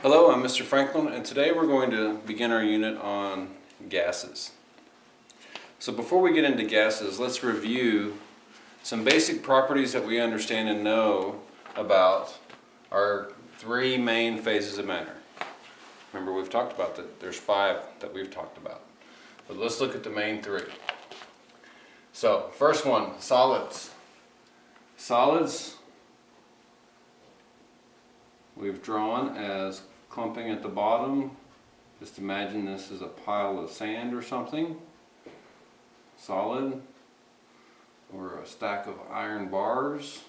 Hello, I'm Mr. Franklin, and today we're going to begin our unit on gases. So before we get into gases, let's review some basic properties that we understand and know about our three main phases of matter. Remember, we've talked about that. There's five that we've talked about. But let's look at the main three. So, first one, solids. Solids we've drawn as clumping at the bottom. Just imagine this is a pile of sand or something. Solid. Or a stack of iron bars.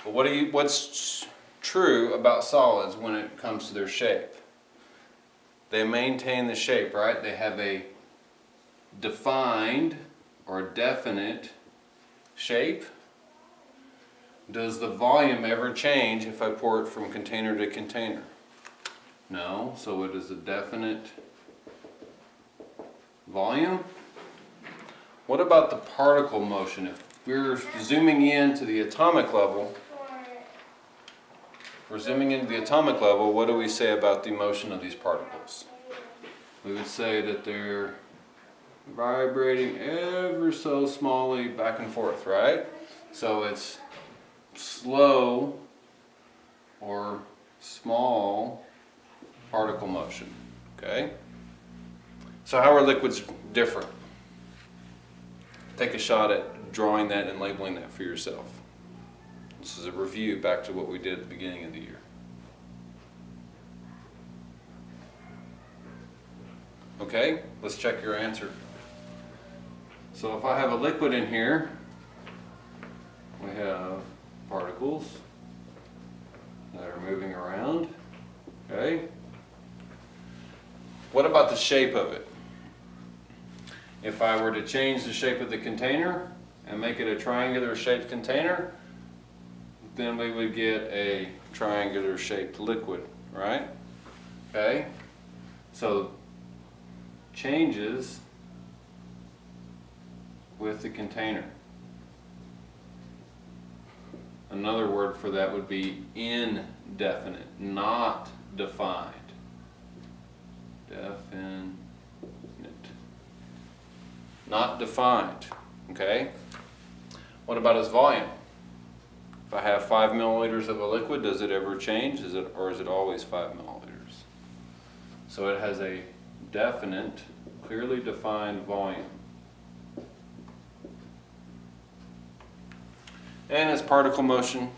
But what's true about solids when it comes to their shape? They maintain the shape, right? They have a defined or definite shape. Does the volume ever change if I pour it from container to container? No, so it is a definite volume. What about the particle motion? If we're zooming in to the atomic level, what do we say about the motion of these particles? We would say that they're vibrating ever so smallly back and forth, right? So it's slow or small particle motion, okay? So how are liquids different? Take a shot at drawing that and labeling that for yourself. This is a review back to what we did at the beginning of the year. Okay, let's check your answer. So if I have a liquid in here, we have particles that are moving around, okay? What about the shape of it? If I were to change the shape of the container and make it a triangular shaped container, then we would get a triangular shaped liquid, right? Okay? So changes with the container. Another word for that would be indefinite, not defined. Definite. Not defined, okay? What about its volume? If I have 5 milliliters of a liquid, does it ever change? Or is it always 5 milliliters? So it has a definite, clearly defined volume. And its particle motion,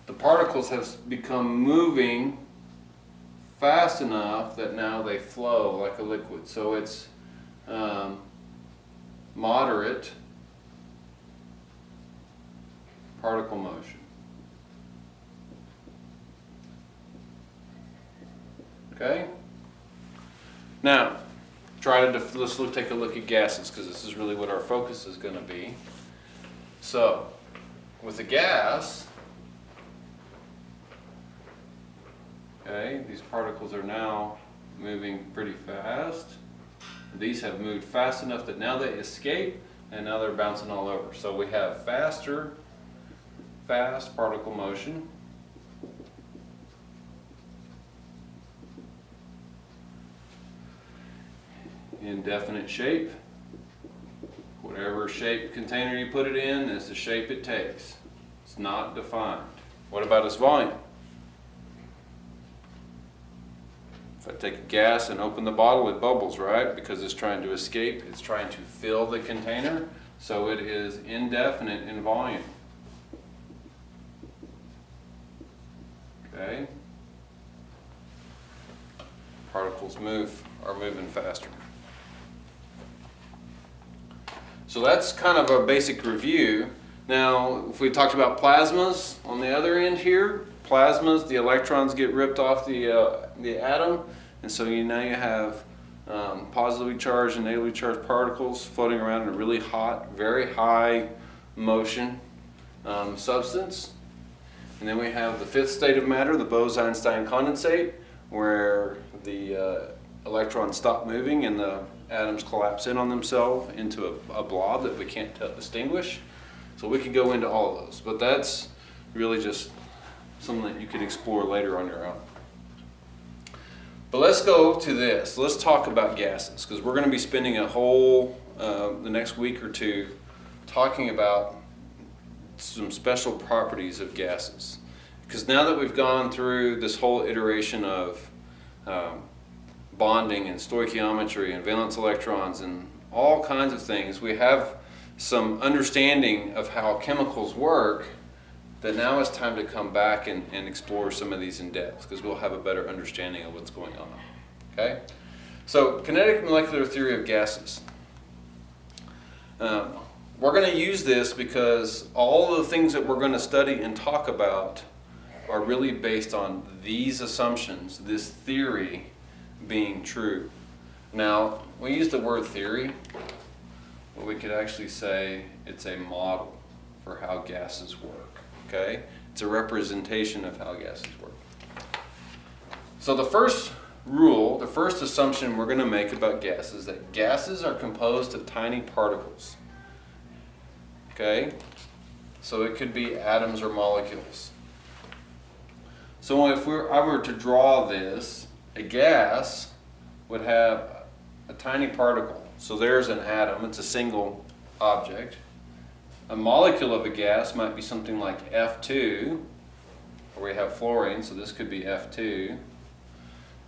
the particles have become moving fast enough that now they flow like a liquid. So it's moderate particle motion. Okay? Now, let's take a look at gases, because this is really what our focus is going to be. So, with a gas, okay, these particles are now moving pretty fast. These have moved fast enough that now they escape, and now they're bouncing all over. So we have fast particle motion. Indefinite shape. Whatever shape container you put it in is the shape it takes. It's not defined. What about its volume? If I take a gas and open the bottle, it bubbles, right? Because it's trying to escape. It's trying to fill the container. So it is indefinite in volume. Okay? Particles are moving faster. So that's kind of a basic review. Now, if we talked about plasmas on the other end here, plasmas, the electrons get ripped off the atom, and so now you have positively charged and negatively charged particles floating around in a really hot, very high motion substance. And then we have the fifth state of matter, the Bose-Einstein condensate, where the electrons stop moving and the atoms collapse in on themselves into a blob that we can't distinguish. So we could go into all of those, but that's really just something that you could explore later on your own. But let's go to this. Let's talk about gases, because we're going to be spending a whole, the next week or two, talking about some special properties of gases. Because now that we've gone through this whole iteration of bonding and stoichiometry and valence electrons and all kinds of things, we have some understanding of how chemicals work, that now it's time to come back and explore some of these in depth, because we'll have a better understanding of what's going on. Okay? So, kinetic molecular theory of gases. We're going to use this because all of the things that we're going to study and talk about are really based on these assumptions, this theory being true. Now, we use the word theory, but we could actually say it's a model for how gases work. Okay? It's a representation of how gases work. So the first rule, the first assumption we're going to make about gases is that gases are composed of tiny particles. Okay? So it could be atoms or molecules. So if I were to draw this, a gas would have a tiny particle. So there's an atom, it's a single object. A molecule of a gas might be something like F2, where we have fluorine, so this could be F2.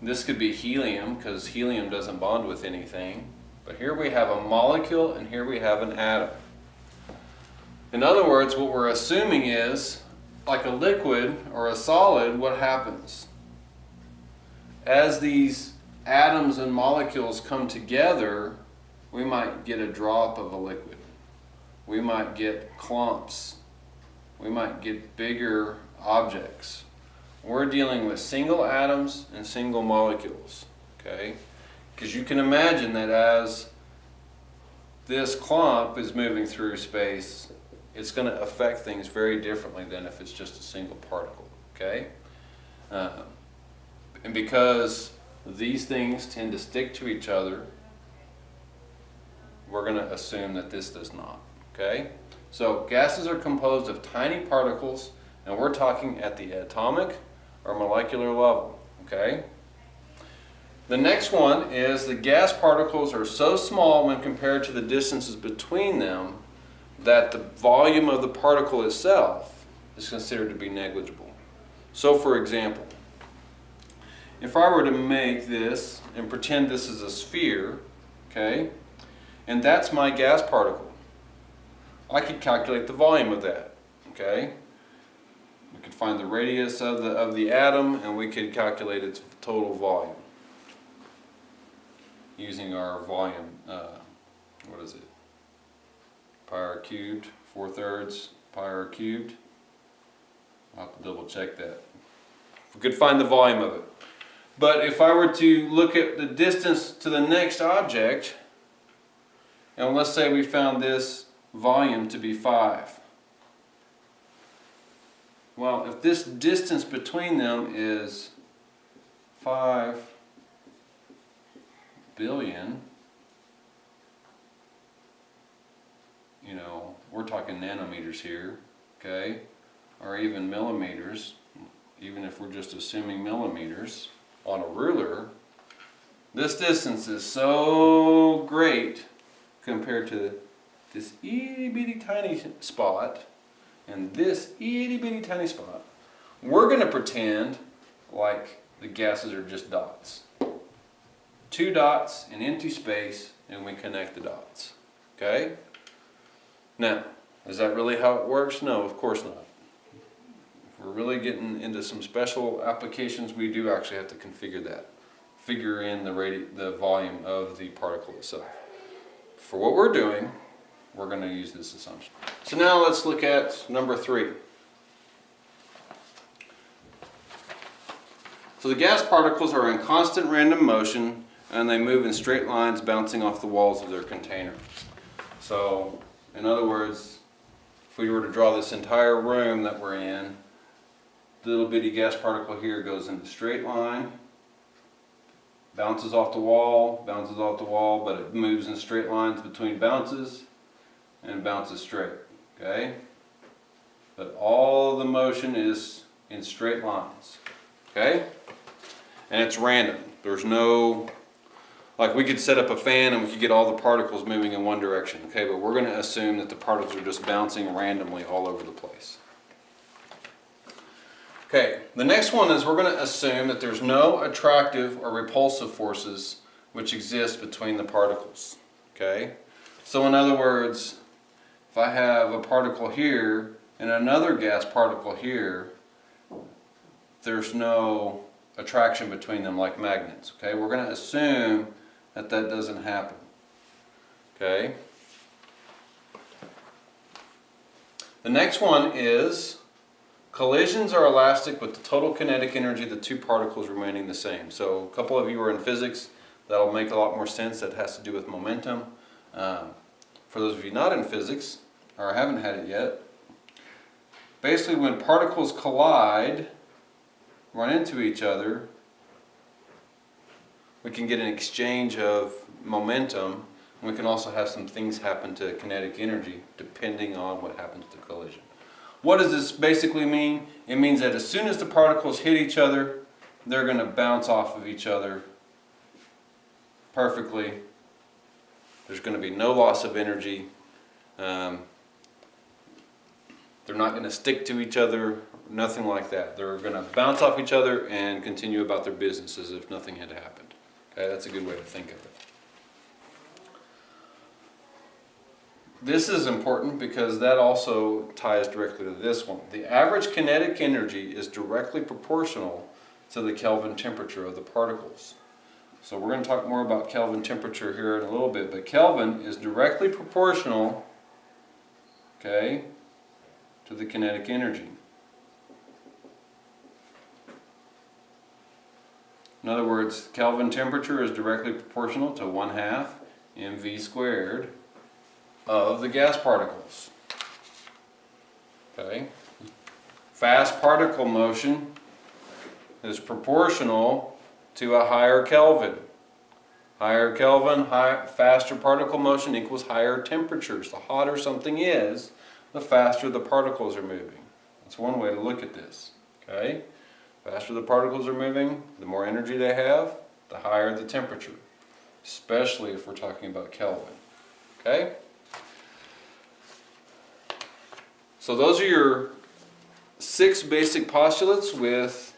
This could be helium, because helium doesn't bond with anything. But here we have a molecule, and here we have an atom. In other words, what we're assuming is, like a liquid or a solid, what happens? As these atoms and molecules come together, we might get a drop of a liquid. We might get clumps. We might get bigger objects. We're dealing with single atoms and single molecules, okay? Because you can imagine that as this clump is moving through space, it's going to affect things very differently than if it's just a single particle, okay? And because these things tend to stick to each other, we're going to assume that this does not. Okay? So gases are composed of tiny particles, and we're talking at the atomic or molecular level. Okay? The next one is the gas particles are so small when compared to the distances between them that the volume of the particle itself is considered to be negligible. So for example, if I were to make this and pretend this is a sphere, okay, and that's my gas particle, I could calculate the volume of that, okay? We could find the radius of the atom, and we could calculate its total volume using our volume, what is it? Pi r cubed, 4/3 pi r cubed. I'll have to double check that. We could find the volume of it. But if I were to look at the distance to the next object, and let's say we found this volume to be 5. Well, if this distance between them is 5 billion, you know, we're talking nanometers here, okay? Or even millimeters, even if we're just assuming millimeters on a ruler. This distance is so great compared to this itty bitty tiny spot and this itty bitty tiny spot. We're going to pretend like the gases are just dots. 2 dots in empty space, and we connect the dots. Okay? Now, is that really how it works? No, of course not. If we're really getting into some special applications, we do actually have to configure that. Figure in the volume of the particle itself. For what we're doing, we're going to use this assumption. So now let's look at number 3. So the gas particles are in constant random motion, and they move in straight lines bouncing off the walls of their container. So, in other words, if we were to draw this entire room that we're in, the little bitty gas particle here goes in a straight line, bounces off the wall, but it moves in straight lines between bounces and bounces straight, okay? But all the motion is in straight lines, okay? And it's random. There's no, like we could set up a fan and we could get all the particles moving in one direction, okay? But we're going to assume that the particles are just bouncing randomly all over the place. Okay, the next one is we're going to assume that there's no attractive or repulsive forces which exist between the particles, okay? So in other words, if I have a particle here and another gas particle here, there's no attraction between them like magnets, okay? We're going to assume that that doesn't happen, okay? The next one is collisions are elastic with the total kinetic energy of the two particles remaining the same. So a couple of you are in physics, that'll make a lot more sense. That has to do with momentum. For those of you not in physics, or haven't had it yet, basically when particles collide, run into each other, we can get an exchange of momentum, and we can also have some things happen to kinetic energy depending on what happens to the collision. What does this basically mean? It means that as soon as the particles hit each other, they're going to bounce off of each other perfectly. There's going to be no loss of energy. They're not going to stick to each other, nothing like that. They're going to bounce off each other and continue about their business as if nothing had happened. Okay, that's a good way to think of it. This is important because that also ties directly to this one. The average kinetic energy is directly proportional to the Kelvin temperature of the particles. So we're going to talk more about Kelvin temperature here in a little bit, but Kelvin is directly proportional, okay, to the kinetic energy. In other words, Kelvin temperature is directly proportional to 1/2 mv squared of the gas particles. Okay. Fast particle motion is proportional to a higher Kelvin. Higher Kelvin, faster particle motion equals higher temperatures. The hotter something is, the faster the particles are moving. That's one way to look at this. Okay? Faster the particles are moving, the more energy they have, the higher the temperature, especially if we're talking about Kelvin. Okay? So those are your 6 basic postulates with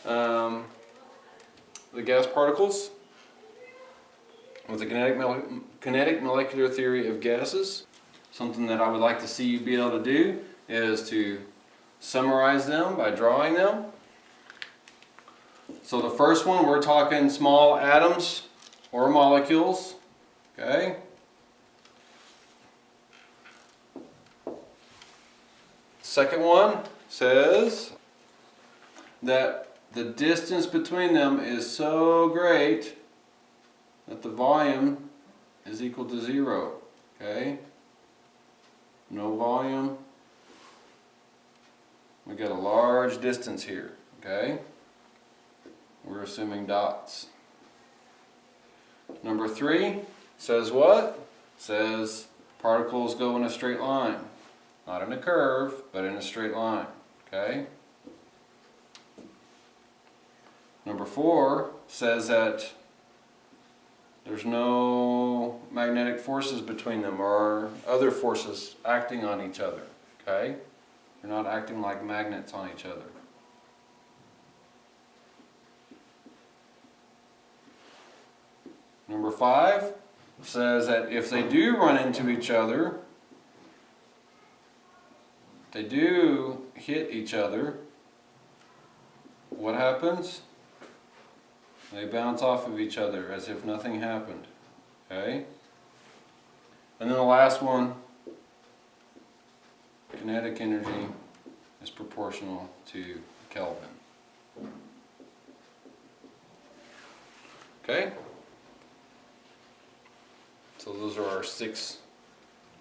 the gas particles, with the kinetic molecular theory of gases. Something that I would like to see you be able to do is to summarize them by drawing them. So the first one, we're talking small atoms or molecules, okay? Second one says that the distance between them is so great that the volume is equal to 0, okay? No volume. We got a large distance here, okay? We're assuming dots. Number 3 says what? Says particles go in a straight line. Not in a curve, but in a straight line, okay? Number 4 says that there's no magnetic forces between them or other forces acting on each other, okay? They're not acting like magnets on each other. Number 5 says that if they do run into each other, they do hit each other, what happens? They bounce off of each other as if nothing happened, okay? And then the last one, kinetic energy is proportional to Kelvin. Okay? So those are our 6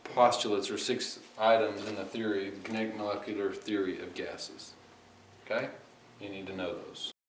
postulates or 6 items in the theory, the kinetic molecular theory of gases. Okay? You need to know those.